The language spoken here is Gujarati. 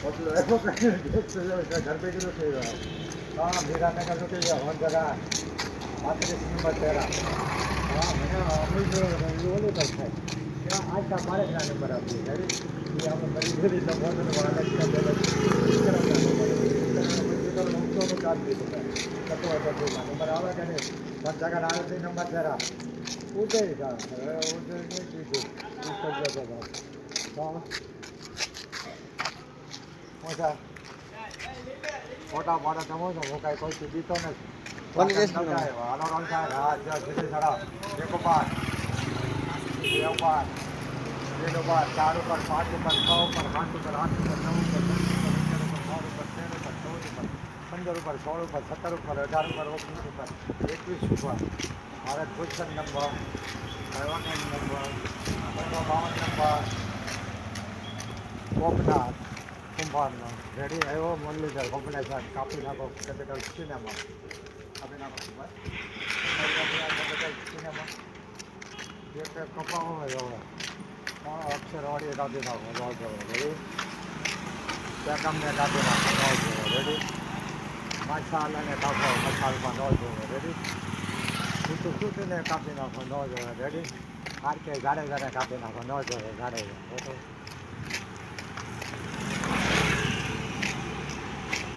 घर पे किलो થઈ ગયો હા મીરાનગર નું થઈ ગયો જગા 35 નંબર તેરા હા મને અમુલ ઓલું થાય ત્યાં આજકા મારે ના નંબર આપી રેડી એ આપણે કરી દીધી તો મોટો વાળા કે પેલા નું કામ દીધું કતો હતો નંબર આવે કે નહીં પણ જગા આવે છે નંબર તેરા ઉદય કા ઉદય ને કીધું હા મોટા મોટા મોટા તમો છો હું કાંઈ કોઈ દીધો નથી હાલો રોલ થાય હા સીધી સડા એક ઉપર બે ઉપર ત્રણ ઉપર ચાર ઉપર પાંચ ઉપર છ ઉપર સાત ઉપર આઠ ઉપર નવ ઉપર 10 ઉપર 11 ઉપર 12 ઉપર 13 ઉપર 14 ઉપર 16 ઉપર 17 ઉપર 18 ઉપર 19 ઉપર 21 ઉપર મારે ક્વેશ્ચન નંબર 52 નંબર 52 નંબર કોપના કુંભારનો રેડી આવ્યો મુરલીધર કોમ્પ્લેક્સ કાપી નાખો કેપિટલ સિનેમા કાપી નાખો કેપિટલ સિનેમા એક કપાવો હોય હવે અક્ષરવાળી કાપી નાખો રોજ રેડી ત્યાં તમને કાપી નાખો રોજ રેડી મસાલાને કાપો મસાલામાં રોજ રેડી સૂટીને કાપી નાખો રોજ રેડી આરકે ગાડે ગાડે કાપી નાખો રોજ ગાડે